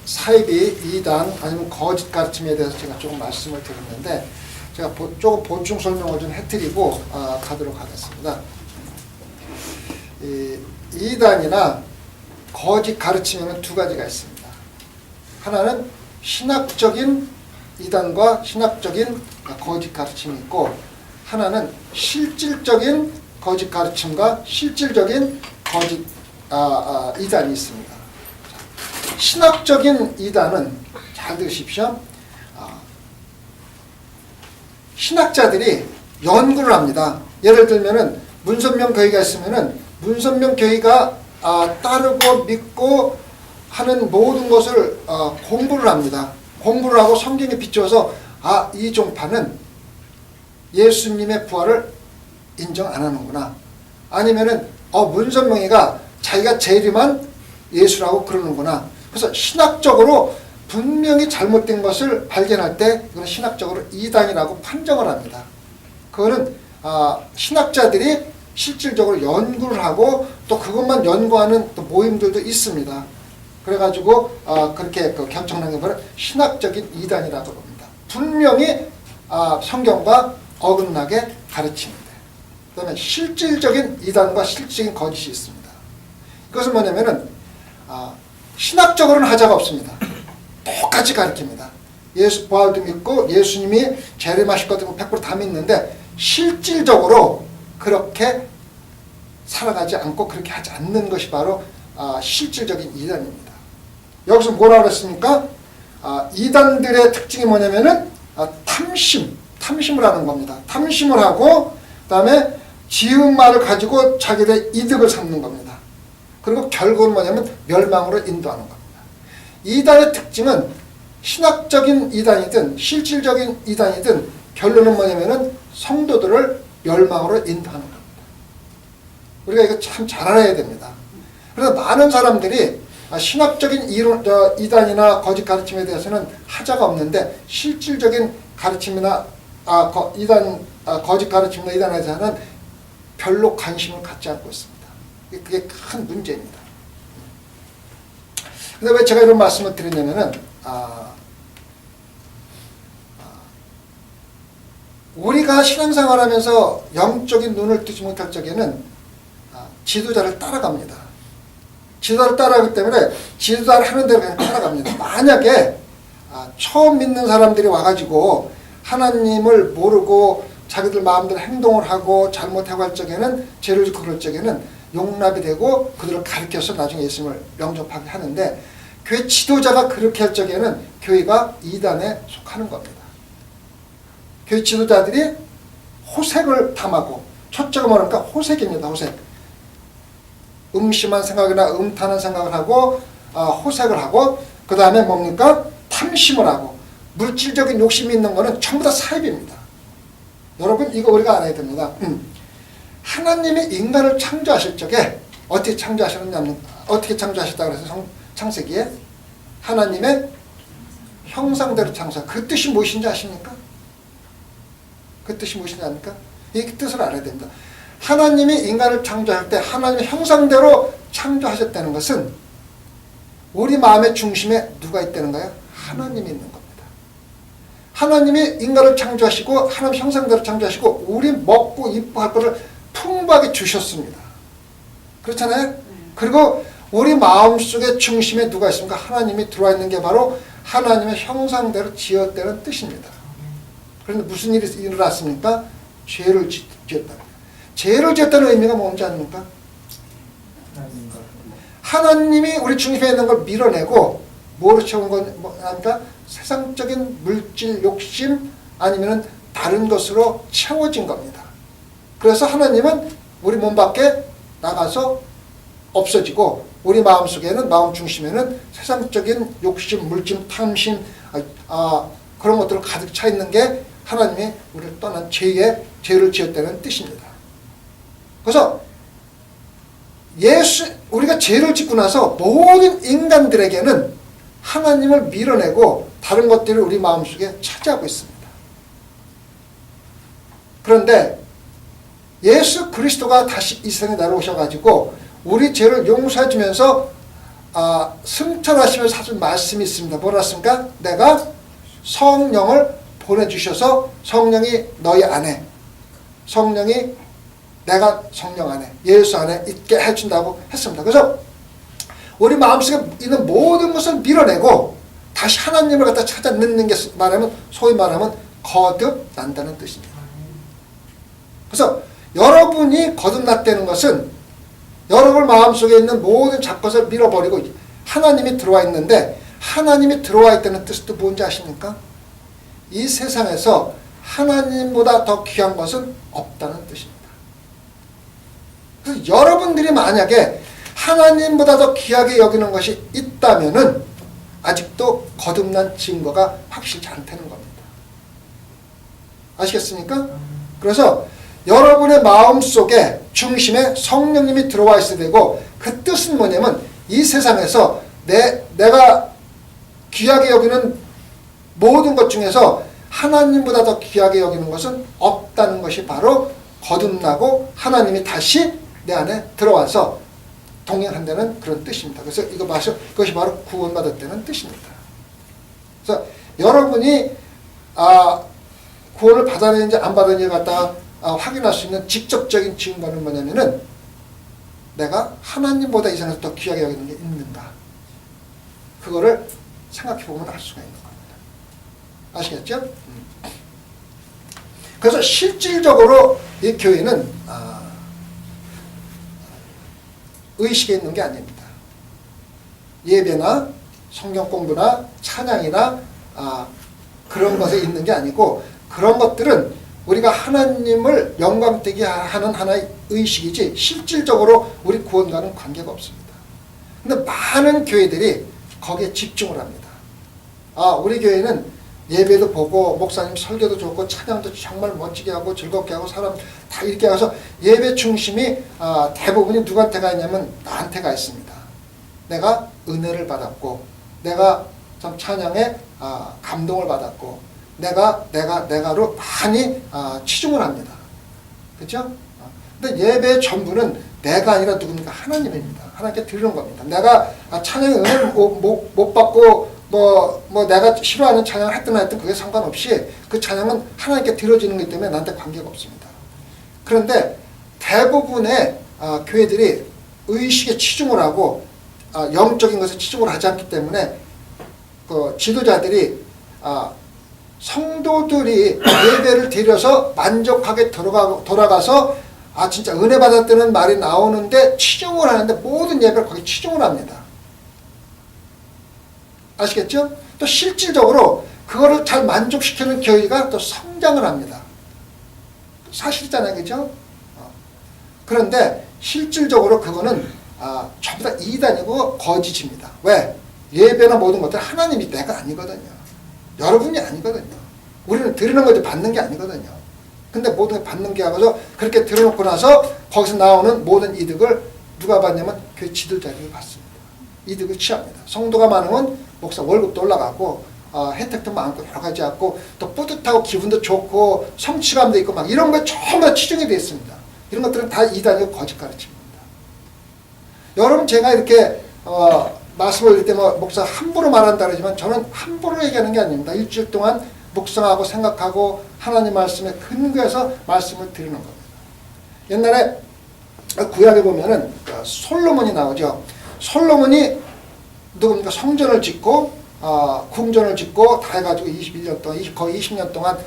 사이비, 이단 아니면 거짓 가르침에 대해서 제가 조금 말씀을 드렸는데 제가 조금 보충 설명을 좀 해드리고 가도록 하겠습니다. 이단이나 거짓 가르침에는 두 가지가 있습니다. 하나는 신학적인 이단과 신학적인 거짓 가르침이 있고, 하나는 실질적인 거짓 가르침과 실질적인 거짓 이단이 있습니다. 신학적인 이단은 잘 들으십시오. 신학자들이 연구를 합니다. 예를 들면은 문선명 교회가 있으면은 문선명 교회가 따르고 믿고 하는 모든 것을 공부를 합니다. 공부를 하고 성경에 비추어서 이 종파는 예수님의 부활을 인정 안 하는구나. 아니면은 문선명이가 자기가 재림한 예수라고 그러는구나. 그래서 신학적으로 분명히 잘못된 것을 발견할 때 이건 신학적으로 이단이라고 판정을 합니다. 그거는 신학자들이 실질적으로 연구를 하고 또 그것만 연구하는 또 모임들도 있습니다. 그래가지고 그렇게 경청하는 것을 신학적인 이단이라고 합니다. 분명히 성경과 어긋나게 가르칩니다. 그 다음에 실질적인 이단과 실질적인 거짓이 있습니다. 이것은 뭐냐면은 신학적으로는 하자가 없습니다. 똑같이 가르칩니다. 예수 부활도 믿고 예수님이 재림하실 것도 100% 다 믿는데 실질적으로 그렇게 살아가지 않고 그렇게 하지 않는 것이 바로 실질적인 이단입니다. 여기서 뭐라고 그랬습니까? 이단들의 특징이 뭐냐면은 탐심을 하는 겁니다. 탐심을 하고 그 다음에 지은 말을 가지고 자기들의 이득을 삼는 겁니다. 그리고 결국은 뭐냐면 멸망으로 인도하는 겁니다. 이단의 특징은 신학적인 이단이든 실질적인 이단이든 결론은 뭐냐면은 성도들을 멸망으로 인도하는 겁니다. 우리가 이거 참 잘 알아야 됩니다. 그래서 많은 사람들이 신학적인 이단이나 거짓 가르침에 대해서는 하자가 없는데 실질적인 가르침이나 거짓 가르침이나 이단에 대해서는 별로 관심을 갖지 않고 있습니다. 그게 큰 문제입니다. 근데 왜 제가 이런 말씀을 드리냐면은 우리가 신앙생활 하면서 영적인 눈을 뜨지 못할 적에는 지도자를 따라갑니다. 지도자를 따라가기 때문에 지도자를 하는 대로 그냥 따라갑니다. 만약에 처음 믿는 사람들이 와가지고 하나님을 모르고 자기들 마음대로 행동을 하고 잘못하고 할 적에는 죄를 짓고 그럴 적에는 용납이 되고 그들을 가르쳐서 나중에 예수님을 영접하게 하는데, 교회 지도자가 그렇게 할 적에는 교회가 이단에 속하는 겁니다. 교회 지도자들이 호색을 탐하고, 초점을 뭐랄까 호색입니다. 호색. 음심한 생각이나 음탄한 생각을 하고 호색을 하고, 그 다음에 뭡니까? 탐심을 하고, 물질적인 욕심이 있는 거는 전부 다 사입입니다. 여러분 이거 우리가 알아야 됩니다. 하나님이 인간을 창조하실 적에 어떻게 창조하셨느냐, 어떻게 창조하셨다고 해서 창세기에 하나님의 형상대로 창조하. 그 뜻이 무엇인지 아십니까? 그 뜻이 무엇인지 아십니까? 이 뜻을 알아야 됩니다. 하나님이 인간을 창조할 때 하나님의 형상대로 창조하셨다는 것은 우리 마음의 중심에 누가 있다는 거예요? 하나님이 있는 겁니다. 하나님이 인간을 창조하시고 하나님 형상대로 창조하시고 우리 먹고 이뻐할 것을 풍부하게 주셨습니다. 그렇잖아요? 그리고 우리 마음속의 중심에 누가 있습니까? 하나님이 들어와 있는 게 바로 하나님의 형상대로 지었다는 뜻입니다. 그런데 무슨 일이 일어났습니까? 죄를 지었다. 죄를 지었다는 의미가 뭔지 아닙니까? 하나님이 우리 중심에 있는 걸 밀어내고 뭐로 채운 건 뭐니까 세상적인 물질 욕심 아니면은 다른 것으로 채워진 겁니다. 그래서 하나님은 우리 몸 밖에 나가서 없어지고 우리 마음속에는, 마음 중심에는 세상적인 욕심, 물질, 탐심 그런 것들로 가득 차 있는 게 하나님이 우리를 떠난 죄를 지었다는 뜻입니다. 그래서 우리가 죄를 짓고 나서 모든 인간들에게는 하나님을 밀어내고 다른 것들을 우리 마음속에 차지하고 있습니다. 그런데 예수 그리스도가 다시 이 세상에 내려오셔가지고 우리 죄를 용서해 주면서 승천하시면서 하신 말씀이 있습니다. 뭐라 했습니까? 내가 성령을 보내주셔서 성령이 너희 안에, 성령이 내가 성령 안에, 예수 안에 있게 해준다고 했습니다. 그래서 우리 마음속에 있는 모든 것을 밀어내고 다시 하나님을 갖다 찾아 넣는 게 말하면, 소위 말하면 거듭난다는 뜻입니다. 그래서 여러분이 거듭났다는 것은 여러분 마음속에 있는 모든 잡것을 밀어버리고 하나님이 들어와 있는데, 하나님이 들어와 있다는 뜻은 또 뭔지 아십니까? 이 세상에서 하나님보다 더 귀한 것은 없다는 뜻입니다. 그래서 여러분들이 만약에 하나님보다 더 귀하게 여기는 것이 있다면은 아직도 거듭난 증거가 확실치 않다는 겁니다. 아시겠습니까? 그래서 여러분의 마음속에 중심에 성령님이 들어와 있어야 되고, 그 뜻은 뭐냐면 이 세상에서 내가 귀하게 여기는 모든 것 중에서 하나님보다 더 귀하게 여기는 것은 없다는 것이 바로 거듭나고 하나님이 다시 내 안에 들어와서 동행한다는 그런 뜻입니다. 그래서 그것이 바로 구원받았다는 뜻입니다. 그래서 여러분이 구원을 받았는지 안 받았는지 갖다가 확인할 수 있는 직접적인 증거는 뭐냐면은 내가 하나님보다 이 세상에서 더 귀하게 여기는 게 있는가, 그거를 생각해 보면 알 수가 있는 겁니다. 아시겠죠? 그래서 실질적으로 이 교회는 의식에 있는 게 아닙니다. 예배나 성경 공부나 찬양이나 그런 것에 있는 게 아니고, 그런 것들은 우리가 하나님을 영광되게 하는 하나의 의식이지 실질적으로 우리 구원과는 관계가 없습니다. 근데 많은 교회들이 거기에 집중을 합니다. 우리 교회는 예배도 보고 목사님 설교도 좋고 찬양도 정말 멋지게 하고 즐겁게 하고 사람 다 이렇게 해서 예배 중심이 대부분이 누구한테 가 있냐면 나한테 가 있습니다. 내가 은혜를 받았고, 내가 참 찬양에 감동을 받았고, 내가로 많이 치중을 합니다. 그렇죠? 근데 예배의 전부는 내가 아니라 누굽니까? 하나님입니다. 하나님께 드리는 겁니다. 내가 찬양의 은혜를 못 받고 내가 싫어하는 찬양을 했든 안 했든 그게 상관없이 그 찬양은 하나님께 드려지는 거기 때문에 나한테 관계가 없습니다. 그런데 대부분의 교회들이 의식에 치중을 하고 영적인 것에 치중을 하지 않기 때문에 그 지도자들이 성도들이 예배를 드려서 만족하게 돌아가서 진짜 은혜 받았다는 말이 나오는데 치중을 하는데 모든 예배를 거기 치중을 합니다. 아시겠죠? 또 실질적으로 그거를 잘 만족시키는 교회가 또 성장을 합니다. 사실이잖아요. 그죠? 그런데 실질적으로 그거는 전부 다 이단이고 거짓입니다. 왜? 예배나 모든 것들 하나님이 내가 아니거든요. 여러분이 아니거든요. 우리는 드리는 거지 받는 게 아니거든요. 근데 모든 게 받는 게 아니라서 그렇게 들어놓고 나서 거기서 나오는 모든 이득을 누가 받냐면 교회 지도자들이 받습니다. 이득을 취합니다. 성도가 많으면 목사 월급도 올라가고 혜택도 많고 여러 가지 하고 또 뿌듯하고 기분도 좋고 성취감도 있고 막 이런 거에 전부 다 치중이 되어 있습니다. 이런 것들은 다 이단이고 거짓 가르침입니다. 여러분 제가 이렇게 말씀을 드릴 때 목사 함부로 말한다 그러지만 저는 함부로 얘기하는 게 아닙니다. 일주일 동안 묵상하고 생각하고 하나님 말씀에 근거해서 말씀을 드리는 겁니다. 옛날에 구약에 보면은 솔로몬이 나오죠. 솔로몬이 누굽니까? 성전을 짓고 궁전을 짓고 다 해가지고 21년 동안 거의 20년 동안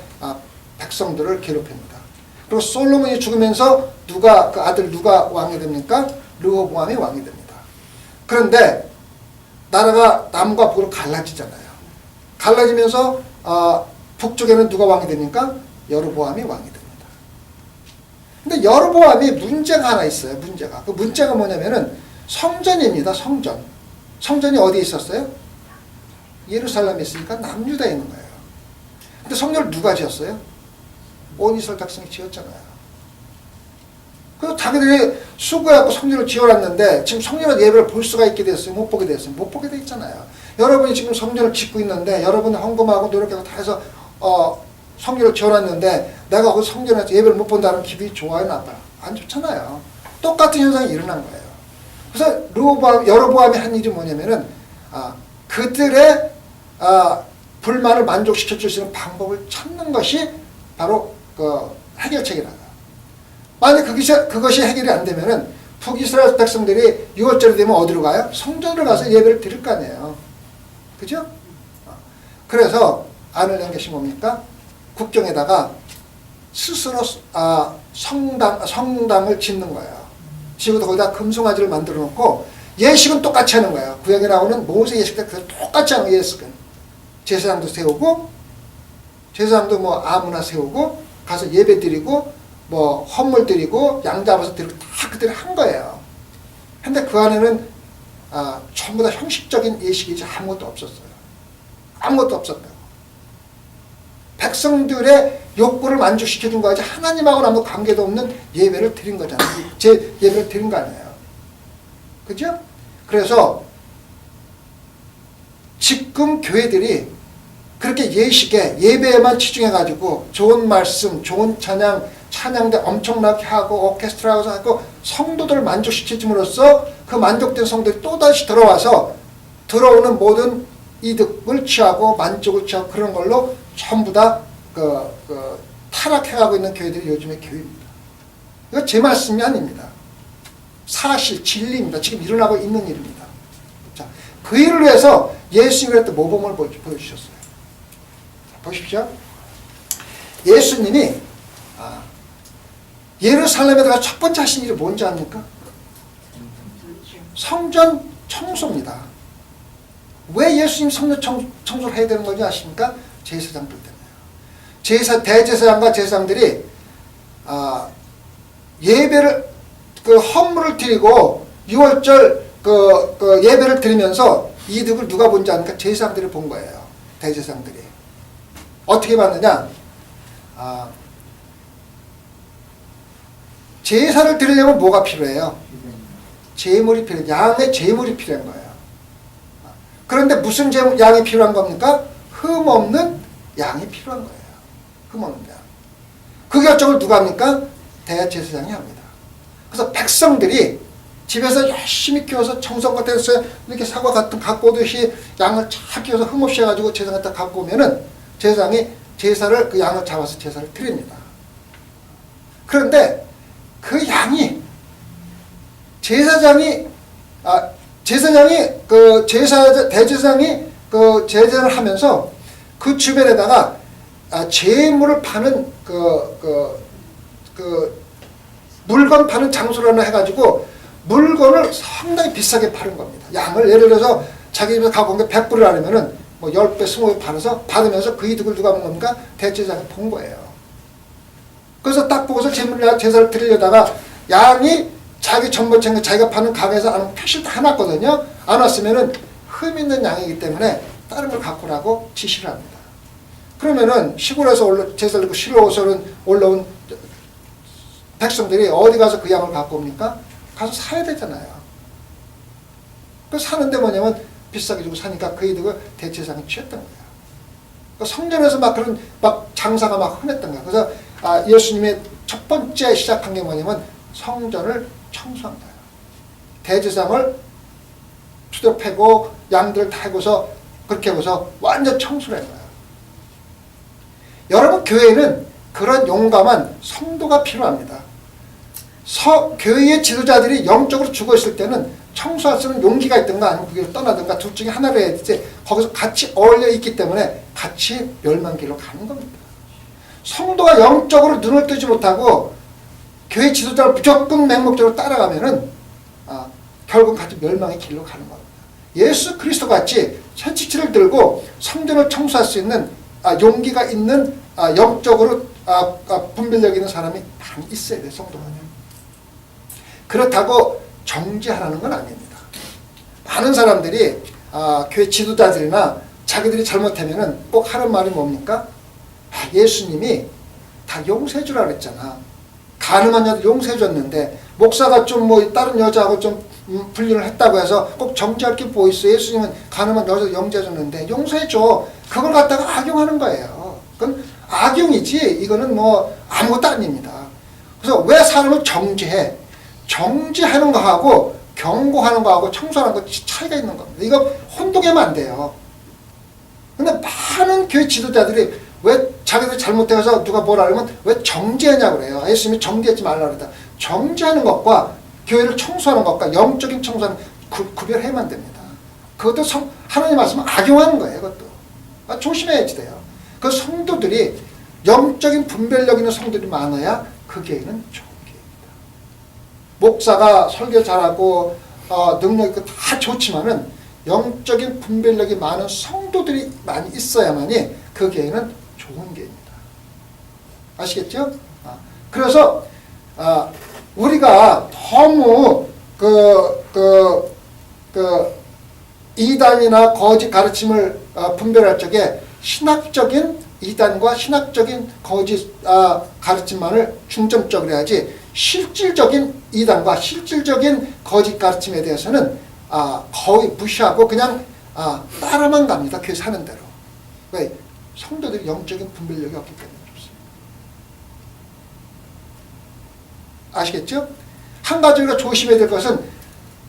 백성들을 괴롭힙니다. 그리고 솔로몬이 죽으면서 그 아들 누가 왕이 됩니까? 르호보암이 왕이 됩니다. 그런데 나라가 남과 북으로 갈라지잖아요. 갈라지면서 북쪽에는 누가 왕이 됩니까? 여로보암이 왕이 됩니다. 근데 여로보암이 문제가 하나 있어요. 문제가. 그 문제가 뭐냐면은 성전입니다. 성전이 어디에 있었어요? 예루살렘에 있으니까 남유다에 있는 거예요. 근데 성전을 누가 지었어요? 온 이스라엘 백성이 지었잖아요. 그래서 자기들이 수고해갖고 성전을 지어놨는데 지금 성전의 예배를 볼 수가 있게 됐어요? 못 보게 됐어요? 못 보게 돼 있잖아요. 여러분이 지금 성전을 짓고 있는데 여러분이 헌금하고 노력하고 다 해서 성전을 지어놨는데 내가 그 성전에서 예배를 못 본다는 기분이 좋아요? 나빠요? 안 좋잖아요. 똑같은 현상이 일어난 거예요. 그래서 여로보암이 한 일이 뭐냐면은 그들의 불만을 만족시켜줄 수 있는 방법을 찾는 것이 바로 그 해결책이라고. 만약 그것이 해결이 안 되면은 북이스라엘 백성들이 6월절이 되면 어디로 가요? 성전으로 가서 예배를 드릴 거 아니에요. 그죠? 그래서 안을 낸 것이 뭡니까? 국경에다가 스스로 성당을 짓는 거예요. 지금도 거기다 금송아지를 만들어 놓고 예식은 똑같이 하는 거예요. 구약에 나오는 모세 예식 때 똑같이 하는 예식은. 제사장도 세우고, 제사장도 뭐 아무나 세우고, 가서 예배 드리고, 뭐 헌물 드리고, 양 잡아서 드리고, 다 그들이 한 거예요. 근데 그 안에는 전부 다 형식적인 예식이지 아무것도 없었어요. 아무것도 없었다고. 백성들의 욕구를 만족시켜준 거지 하나님하고는 아무 관계도 없는 예배를 드린 거잖아요. 제 예배를 드린 거 아니에요. 그죠? 그래서 지금 교회들이 그렇게 예배에만 치중해가지고 좋은 말씀, 좋은 찬양대 엄청나게 하고 오케스트라에서 하고 성도들을 만족시켜줌으로써 그 만족된 성도들이 또다시 들어와서 들어오는 모든 이득을 취하고 만족을 취하고 그런 걸로 전부 다 타락해가고 있는 교회들이 요즘의 교회입니다. 이거 제 말씀이 아닙니다. 사실, 진리입니다. 지금 일어나고 있는 일입니다. 자, 그 일을 위해서 예수님이 또 모범을 보여주셨어요. 자, 보십시오. 예수님이 예루살렘에 들어가 첫 번째 하신 일이 뭔지 아십니까? 성전 청소입니다. 왜 예수님 성전 청소를 해야 되는 건지 아십니까? 제사장들 때문에요. 대제사장과 제사장들이 예배를 헌물을 드리고 6월절 예배를 드리면서 이득을 누가 본지 아니까 제사장들이 본 거예요. 대제사장들이 어떻게 봤느냐? 제사를 드리려면 뭐가 필요해요? 제물이 필요해요. 양의 제물이 필요한 거예요. 그런데 무슨 양이 필요한 겁니까? 흠없는 양이 필요한 거예요. 흠없는 양. 그 결정을 누가 합니까? 대제사장이 합니다. 그래서 백성들이 집에서 열심히 키워서 정성껏 해서 이렇게 사과 같은 갖고 오듯이 양을 잘 키워서 흠없이 해가지고 제사장 갖다 갖고 오면은 제사장이 제사를 그 양을 잡아서 제사를 드립니다. 그런데 그 양이 대제사장이 제사를 하면서 그 주변에다가 제물을 파는 물건 파는 장소로 하나 해가지고 물건을 상당히 비싸게 파는 겁니다. 양을 예를 들어서 자기 집에 갖고 온 게 100불을 하려면은 뭐 10배, 20배 받으면서 그 이득을 누가 본 겁니까? 대제사장이 본 거예요. 그래서 딱 보고서 제사를 드리려다가 양이 자기 전부처럼 자기가 파는 가게에서 안 표시를 다 해놨거든요. 안 왔으면은 흠 있는 양이기 때문에 다른 걸 갖고 오라고 지시를 합니다. 그러면은 시골에서 제사를 드리고 시로에서 올라온 백성들이 어디 가서 그 양을 갖고 옵니까? 가서 사야 되잖아요. 그 사는데 뭐냐면 비싸게 주고 사니까 그 이득을 대제사장이 취했던 거예요. 그 성전에서 막 장사가 막 흔했던 거예요. 그래서 예수님의 첫 번째 시작한 게 뭐냐면 성전을 청소한 거예요. 대제사장을 투대 패고 양들을 다 해고서 그렇게 해서 완전 청소를 한 거예요. 여러분 교회는 그런 용감한 성도가 필요합니다. 교회의 지도자들이 영적으로 죽어있을 때는 청소할 수 있는 용기가 있든가 아니면 그게 떠나든가 둘 중에 하나를 해야 되지 거기서 같이 어울려 있기 때문에 같이 멸망길로 가는 겁니다. 성도가 영적으로 눈을 뜨지 못하고 교회 지도자를 무조건 맹목적으로 따라가면은 결국 같이 멸망의 길로 가는 겁니다. 예수 그리스도 같이 채찍질을 들고 성전을 청소할 수 있는 용기가 있는 영적으로 분별력 있는 사람이 많이 있어야 돼요. 성도는요. 그렇다고 정죄하라는 건 아닙니다. 많은 사람들이 교회 지도자들이나 자기들이 잘못하면은 꼭 하는 말이 뭡니까? 예수님이 다 용서해 주라 그랬잖아. 가늠한 여자 용서해 줬는데 목사가 좀 뭐 다른 여자하고 좀 분리를 했다고 해서 꼭 정죄할 게 뭐 있어. 예수님은 가늠한 여자 용서해 줬는데 용서해 줘. 그걸 갖다가 악용하는 거예요. 그건 악용이지 이거는 뭐 아무것도 아닙니다. 그래서 왜 사람을 정죄해? 정죄하는 거하고 경고하는 거하고 청소하는 거 차이가 있는 겁니다. 이거 혼동하면 안 돼요. 근데 많은 교회 지도자들이 왜 자기들 잘못해서 누가 뭐라 그러면 왜 정죄하냐고 그래요. 예수님이 정죄하지 말라 그랬다. 정죄하는 것과 교회를 청소하는 것과 영적인 청소하는 구별해야만 됩니다. 그것도 하나님 말씀을 악용하는 거예요. 그것도. 조심해야지 돼요. 그 성도들이 영적인 분별력 있는 성도들이 많아야 그 교회는 좋은 교회입니다. 목사가 설교 잘하고 능력 있고 다 좋지만은 영적인 분별력이 많은 성도들이 많이 있어야만이 그 교회는 좋은 교회입니다. 아시겠죠? 그래서 우리가 너무 이단이나 거짓 가르침을 분별할 적에 신학적인 이단과 신학적인 거짓 가르침만을 중점적으로 해야지 실질적인 이단과 실질적인 거짓 가르침에 대해서는 거의 무시하고 그냥 따라만 갑니다. 교회 사는 대로. 왜? 성도들이 영적인 분별력이 없기 때문에 그렇습니다. 아시겠죠? 한 가지 우리가 조심해야 될 것은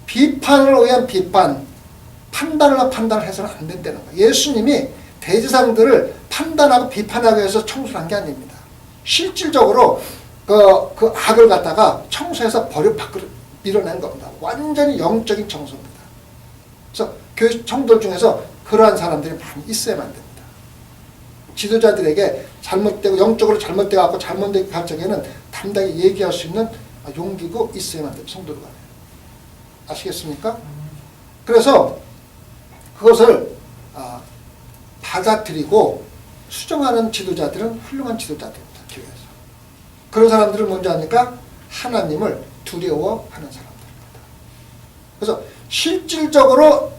비판을 위한 비판, 판단을 해서는 안 된다는 거예요. 예수님이 대제사장들을 판단하고 비판하기 위해서 청소를 한 게 아닙니다. 실질적으로 그 악을 갖다가 청소해서 버려 밖으로 밀어낸 겁니다. 완전히 영적인 청소입니다. 그래서 교회 성도들 중에서 그러한 사람들이 많이 있어야만 됩니다. 지도자들에게 잘못되고 영적으로 잘못되고 잘못된 갑자기는 담당히 얘기할 수 있는 용기고 있어야만 됩니다. 성도들 간에. 아시겠습니까? 그래서 그것을 받아들이고 수정하는 지도자들은 훌륭한 지도자들입니다. 교회에서. 그런 사람들은 먼저 하니까 하나님을 두려워하는 사람들입니다. 그래서 실질적으로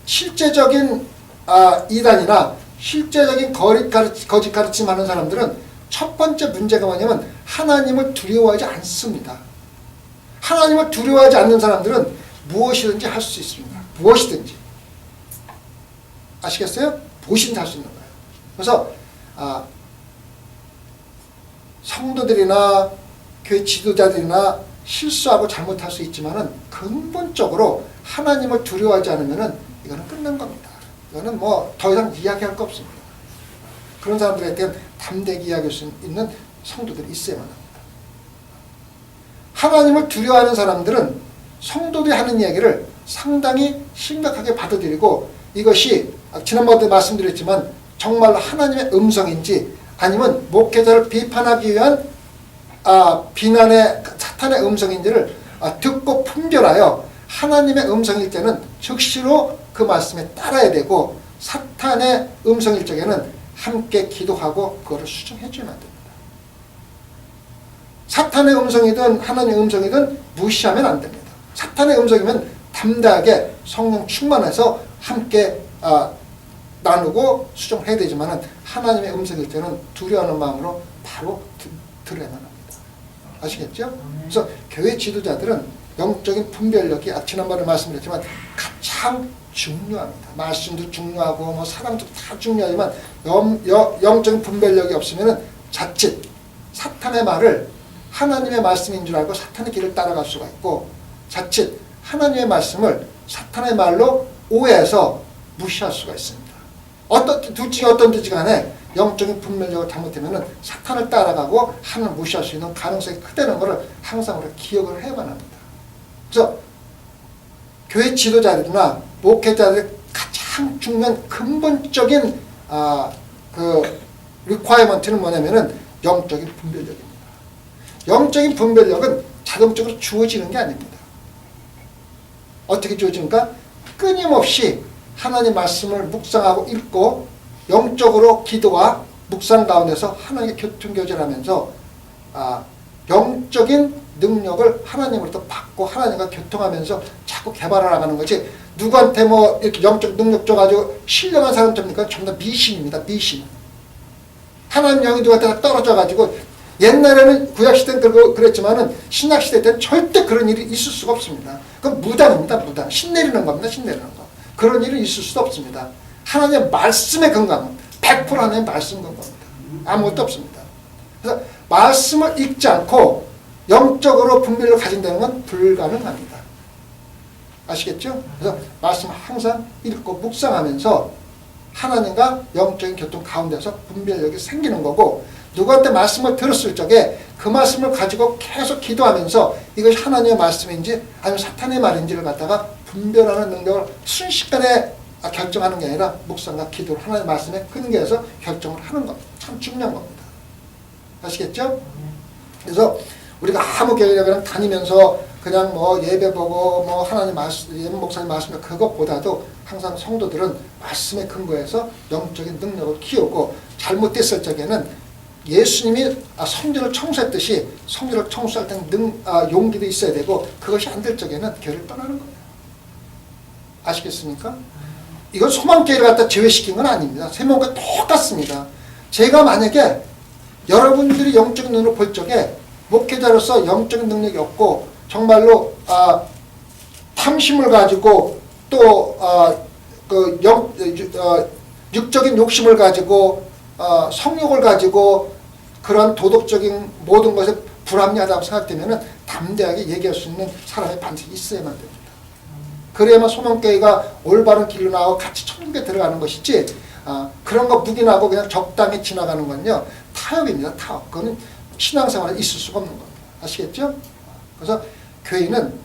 실제적인 이단이나 실제적인 거짓 가르침하는 사람들은 첫 번째 문제가 뭐냐면 하나님을 두려워하지 않습니다. 하나님을 두려워하지 않는 사람들은 무엇이든지 할 수 있습니다. 무엇이든지. 아시겠어요? 무엇이든지 할 수 있는 거예요. 그래서 성도들이나 교회 지도자들이나 실수하고 잘못할 수 있지만은 근본적으로 하나님을 두려워하지 않으면은 이거는 끝난 겁니다. 이거는 뭐 더 이상 이야기할 거 없습니다. 그런 사람들에 대한 담대하게 이야기할 수 있는 성도들이 있어야만 합니다. 하나님을 두려워하는 사람들은 성도들이 하는 이야기를 상당히 심각하게 받아들이고 이것이 지난번에도 말씀드렸지만 정말로 하나님의 음성인지 아니면 목회자를 비판하기 위한 비난의 사탄의 음성인지를 듣고 분별하여 하나님의 음성일 때는 즉시로 그 말씀에 따라야 되고 사탄의 음성일 적에는 함께 기도하고 그거를 수정해 주면 안 됩니다. 사탄의 음성이든 하나님의 음성이든 무시하면 안 됩니다. 사탄의 음성이면 담대하게 성령 충만해서 함께 나누고 수정해야 되지만 하나님의 음성일 때는 두려워하는 마음으로 바로 들어야만 합니다. 아시겠죠? 그래서 교회 지도자들은 영적인 분별력이 지난번에 말씀드렸지만 가장 중요합니다. 말씀도 중요하고 뭐 사람도 다 중요하지만 영적인 분별력이 없으면 자칫 사탄의 말을 하나님의 말씀인 줄 알고 사탄의 길을 따라갈 수가 있고 자칫 하나님의 말씀을 사탄의 말로 오해해서 무시할 수가 있습니다. 어떤지 간에 영적인 분별력을 잘못하면 사탄을 따라가고 하나님을 무시할 수 있는 가능성이 크다는 것을 항상 우리가 기억을 해야만 합니다. 그래서 교회 지도자들이나 목회자들의 가장 중요한 근본적인 리콰이먼트는 뭐냐면은 영적인 분별력입니다. 영적인 분별력은 자동적으로 주어지는 게 아닙니다. 어떻게 주어집니까? 끊임없이 하나님 말씀을 묵상하고 읽고 영적으로 기도와 묵상 가운데서 하나님의 교통교제하면서 영적인 능력을 하나님으로부터 받고 하나님과 교통하면서 자꾸 개발해 나가는 거지 누구한테 뭐 이렇게 영적 능력 줘가지고 신령한 사람 접니까? 전부 다 미신입니다. 미신. 하나님 영이 누구한테 떨어져가지고 옛날에는 구약시대는 그랬지만은 신약시대 때는 절대 그런 일이 있을 수가 없습니다. 그건 무당입니다. 무당. 신내리는 겁니다. 신내리는 거. 그런 일은 있을 수도 없습니다. 하나님의 말씀에 근거하면 100% 하나님의 말씀 근거합니다. 아무것도 없습니다. 그래서 말씀을 읽지 않고 영적으로 분별을 가진다는 건 불가능합니다. 아시겠죠? 그래서 말씀 항상 읽고 묵상하면서 하나님과 영적인 교통 가운데서 분별력이 생기는 거고, 누구한테 말씀을 들었을 적에 그 말씀을 가지고 계속 기도하면서 이것이 하나님의 말씀인지 아니면 사탄의 말인지를 갖다가 분별하는 능력을 순식간에 결정하는 게 아니라 묵상과 기도를 하나님의 말씀에 근거해서 결정을 하는 것. 참 중요한 겁니다. 아시겠죠? 그래서 우리가 아무 교회에 그냥 다니면서 그냥 뭐 예배 보고 뭐 하나님 말씀, 목사님 말씀, 그것보다도 항상 성도들은 말씀에 근거해서 영적인 능력을 키우고, 잘못됐을 적에는 예수님이 성전을 청소했듯이 성전을 청소할 때는 용기도 있어야 되고, 그것이 안 될 적에는 교회를 떠나는 거예요. 아시겠습니까? 이건 소망교회를 갖다 제외시킨 건 아닙니다. 세모가 똑같습니다. 제가 만약에 여러분들이 영적인 눈으로 볼 적에 목회자로서 영적인 능력이 없고 정말로 탐심을 가지고 또 육적인 욕심을 가지고 성욕을 가지고 그런 도덕적인 모든 것에 불합리하다고 생각되면 담대하게 얘기할 수 있는 사람이 반드시 있어야만 됩니다. 그래야만 소망교회가 올바른 길로 나와 같이 천국에 들어가는 것이지, 그런 거 묵인하고 그냥 적당히 지나가는 건요, 타협입니다. 타협. 그거는 신앙생활에 있을 수가 없는 겁니다. 아시겠죠? 그래서 교회는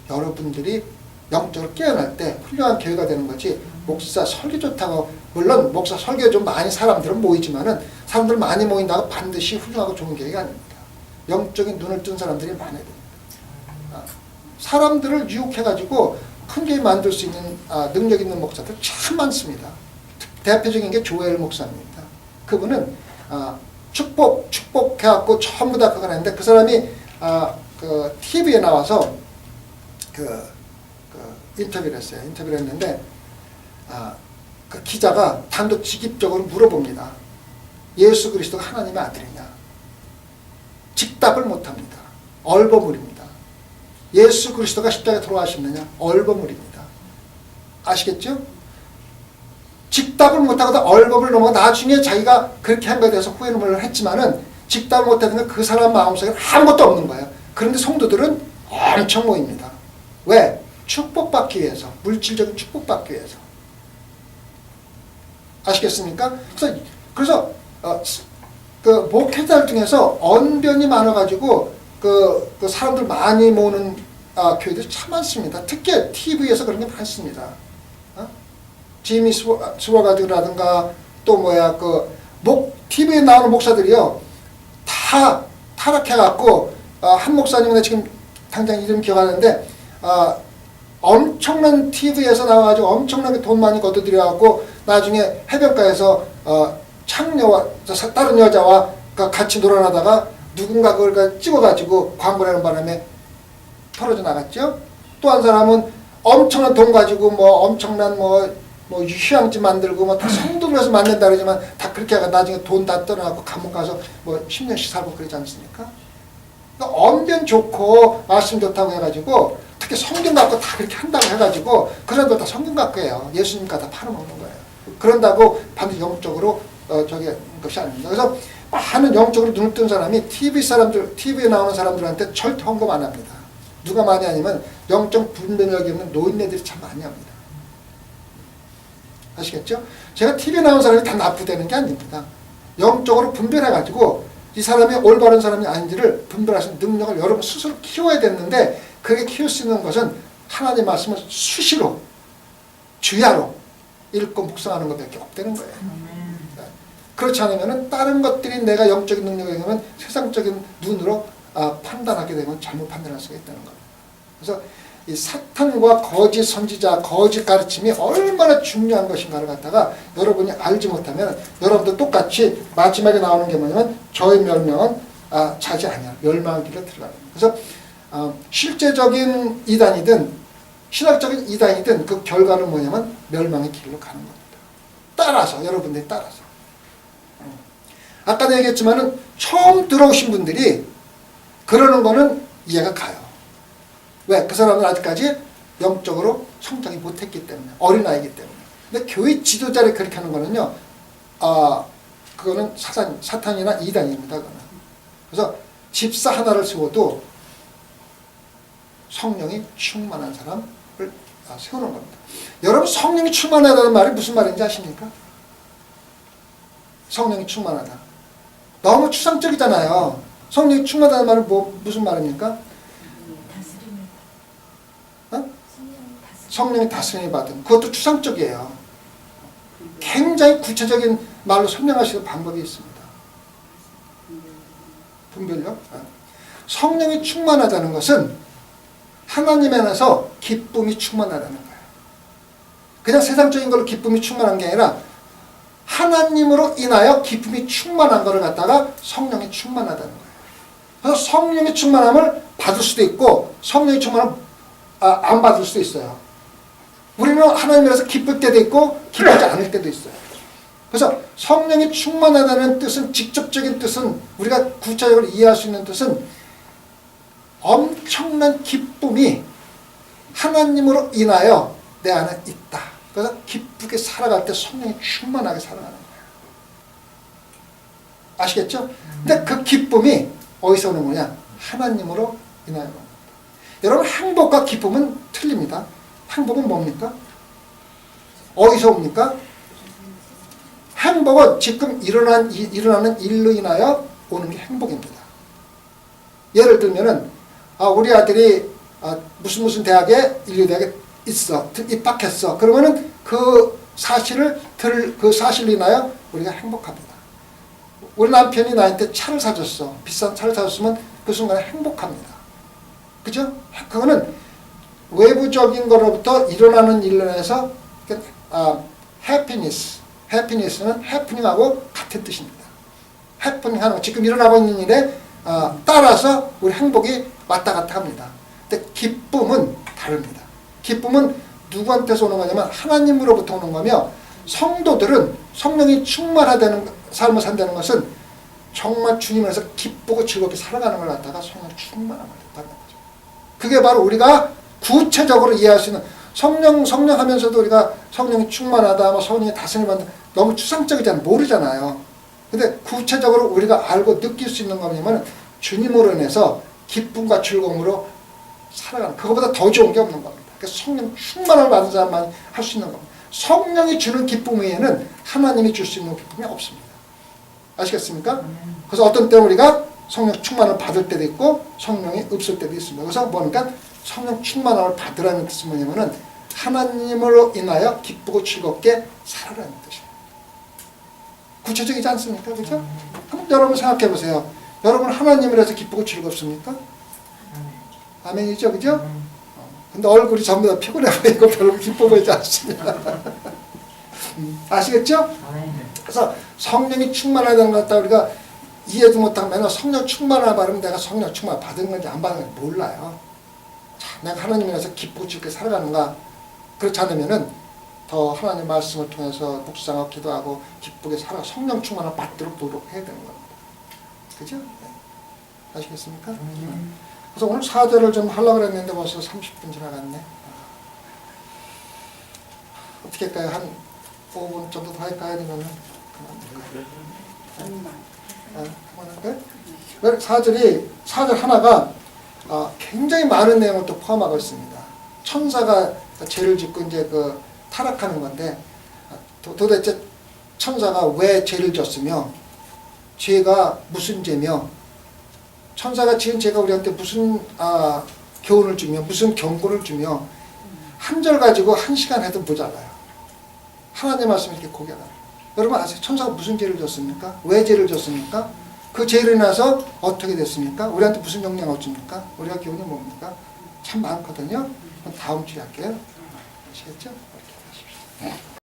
여러분들이 영적으로 깨어날 때 훌륭한 교회가 되는 거지, 목사 설교 좋다고, 물론 목사 설교에 좀 많이 사람들은 모이지만은 사람들 많이 모인다고 반드시 훌륭하고 좋은 교회가 아닙니다. 영적인 눈을 뜬 사람들이 많아야 됩니다. 사람들을 유혹해가지고 큰 교회 만들 수 있는 능력 있는 목사들 참 많습니다. 대표적인 게 조엘 목사입니다. 그분은 축복해갖고 전부 다 그걸 했는데, 그 사람이 그 TV에 나와서 인터뷰를 했어요. 인터뷰를 했는데 그 기자가 단도직입적으로 물어봅니다. 예수 그리스도가 하나님의 아들이냐? 직답을 못합니다. 얼버무립니다. 예수 그리스도가 십자가에 돌아가셨느냐? 얼버무립니다. 아시겠죠? 직답을 못하고도 얼버무를 넘어가 나중에 자기가 그렇게 한 거에 대해서 후회를 했지만은, 직답을 못하는 그 사람 마음속에 아무것도 없는 거예요. 그런데 성도들은 엄청 모입니다. 왜? 축복받기 위해서, 물질적인 축복받기 위해서. 아시겠습니까? 그래서 그 목회자들 중에서 언변이 많아가지고 그 사람들 많이 모으는 교회들이 참 많습니다. 특히 TV에서 그런 게 많습니다. 지미 스워가드라든가 또 TV에 나오는 목사들이요, 다 타락해갖고, 한 목사님은 지금 당장 이름 기억하는데, 엄청난 TV에서 나와가지고 엄청나게 돈 많이 걷어들여갖고 나중에 해변가에서 창녀와 다른 여자와 같이 놀아나다가 누군가 그걸 찍어가지고 광고를 하는 바람에 털어져 나갔죠. 또 한 사람은 엄청난 돈 가지고 엄청난 휴양지 만들고 다 성도를 해서 만든다 그러지만 다 그렇게 하고 나중에 돈 다 떠나고 감옥 가서 10년씩 살고 그러지 않습니까? 그러니까 언변 좋고 말씀 좋다고 해가지고, 특히 성경 갖고 다 그렇게 한다고 해가지고 그 사람들 다 성경 갖고 해요. 예수님 갖다 팔아먹는 거예요. 그런다고 반드시 영적으로 것이 아닙니다. 그래서 많은 영적으로 눈을 뜬 사람이 TV에 나오는 사람들한테 절대 헌금 안 합니다. 누가 많이 하냐면 영적 분별력이 없는 노인네들이 참 많이 합니다. 아시겠죠? 제가 TV에 나오는 사람이 다 나쁘다는 게 아닙니다. 영적으로 분별해가지고 이 사람이 올바른 사람이 아닌지를 분별할 수 있는 능력을 여러분 스스로 키워야 되는데, 그게 키울 수 있는 것은 하나님의 말씀을 수시로 주야로 읽고 묵상하는 것밖에 없다는 거예요. 그렇지 않으면 다른 것들이 내가 영적인 능력이 되면 세상적인 눈으로 판단하게 되면 잘못 판단할 수가 있다는 거예요. 그래서 이 사탄과 거짓 선지자, 거짓 가르침이 얼마나 중요한 것인가를 갖다가 여러분이 알지 못하면 여러분도 똑같이 마지막에 나오는 게 뭐냐면 저의 멸명은 자지 아니야. 멸망의 길로 들어가는 거예요. 그래서 실제적인 이단이든 신학적인 이단이든 그 결과는 뭐냐면 멸망의 길로 가는 겁니다. 따라서 여러분들이 따라서. 아까도 얘기했지만은 처음 들어오신 분들이 그러는 거는 이해가 가요. 왜? 그 사람은 아직까지 영적으로 성장이 못했기 때문에, 어린아이기 때문에. 근데 교회 지도자를 그렇게 하는 거는요, 그거는 사탄이나 이단입니다. 그거는. 그래서 집사 하나를 세워도 성령이 충만한 사람, 세우는 겁니다. 여러분 성령이 충만하다는 말이 무슨 말인지 아십니까? 성령이 충만하다. 너무 추상적이잖아요. 성령이 충만하다는 말은 무슨 말입니까? 성령이 다스림을 받은. 그것도 추상적이에요. 굉장히 구체적인 말로 설명하시는 방법이 있습니다. 분별력. 성령이 충만하다는 것은 하나님 안에서 기쁨이 충만하다는 거예요. 그냥 세상적인 걸로 기쁨이 충만한 게 아니라 하나님으로 인하여 기쁨이 충만한 것을 갖다가 성령이 충만하다는 거예요. 그래서 성령의 충만함을 받을 수도 있고 성령의 충만함을 안 받을 수도 있어요. 우리는 하나님이라서 기쁠 때도 있고 기쁘지 않을 때도 있어요. 그래서 성령이 충만하다는 뜻은 직접적인 뜻은 우리가 구체적으로 이해할 수 있는 뜻은 엄청난 기쁨이 하나님으로 인하여 내 안에 있다. 그래서 기쁘게 살아갈 때 성령이 충만하게 살아가는 거예요. 아시겠죠? 근데 그 기쁨이 어디서 오는 거냐? 하나님으로 인하여 오는 겁니다. 여러분 행복과 기쁨은 틀립니다. 행복은 뭡니까? 어디서 옵니까? 행복은 지금 일어나는 일로 인하여 오는 게 행복입니다. 예를 들면은 우리 아들이 무슨 대학에 인류대학에 있어 입학했어. 그러면은 그 사실로 인하여 우리가 행복합니다. 우리 남편이 나한테 차를 사줬어. 비싼 차를 사줬으면 그 순간에 행복합니다. 그죠? 그거는 외부적인 거로부터 일어나는 일로 인해서 해피니스는 해프닝하고 같은 뜻입니다. 해프닝하는 거, 지금 일어나고 있는 일에 따라서 우리 행복이 왔다 갔다 합니다. 근데 기쁨은 다릅니다. 기쁨은 누구한테서 오는 거냐면 하나님으로부터 오는 거며 성도들은 성령이 충만하다는 삶을 산다는 것은 정말 주님 안에서 기쁘고 즐겁게 살아가는 걸 갖다가 성령 충만함을 뜻하는 거죠. 그게 바로 우리가 구체적으로 이해할 수 있는 성령 하면서도 우리가 성령이 충만하다, 성령이 다스림을 받는다 너무 추상적이잖아요. 모르잖아요. 근데 구체적으로 우리가 알고 느낄 수 있는 거냐면 주님으로 인해서 기쁨과 즐거움으로 살아가는 그거보다 더 좋은 게 없는 겁니다. 그래서 성령 충만함을 받은 사람만이 할 수 있는 겁니다. 성령이 주는 기쁨 외에는 하나님이 줄 수 있는 기쁨이 없습니다. 아시겠습니까? 그래서 어떤 때는 우리가 성령 충만을 받을 때도 있고 성령이 없을 때도 있습니다. 그래서 뭐니까 성령 충만함을 받으라는 뜻은 뭐냐면은 하나님으로 인하여 기쁘고 즐겁게 살아라는 뜻이에요. 구체적이지 않습니까? 그죠? 한번 여러분 생각해 보세요. 여러분 하나님이라서 기쁘고 즐겁습니까? 아멘이죠, 그죠? 근데 얼굴이 전부 다 피곤해 보이고 별로 기뻐 보이지 않습니다. 아시겠죠? 그래서 성령이 충만하다는 것 같다 우리가 이해도 못하면 성령 충만을 받으면 내가 성령 충만 받은 건지 안 받은 건지 몰라요. 자, 내가 하나님이라서 기쁘고 즐겁게 살아가는가? 그렇지 않으면은 더 하나님 말씀을 통해서 묵상하고 기도하고 기쁘게 살아 성령 충만을 받도록 노력해야 되는 겁니다. 그죠? 네. 아시겠습니까? 그래서 오늘 4절을 좀 하려고 했는데 벌써 30분 지나갔네. 어떻게 할까요? 한 5분 정도 더 할까요? 아니면 그만할까요? 4절 하나가 굉장히 많은 내용을 또 포함하고 있습니다. 천사가 죄를 짓고 이제 타락하는 건데 도대체 천사가 왜 죄를 졌으며 죄가 무슨 죄며 천사가 지은 죄가 우리한테 무슨 교훈을 주며 무슨 경고를 주며 한 절 가지고 1시간 해도 모자라요. 하나님 말씀이 이렇게 고개가 여러분 아세요? 천사가 무슨 죄를 졌습니까? 왜 죄를 졌습니까? 그 죄를 인해서 어떻게 됐습니까? 우리한테 무슨 영향을 줍니까? 우리가 교훈이 뭡니까? 참 많거든요. 다음 주에 할게요. 아시겠죠? 이렇게 하십시오.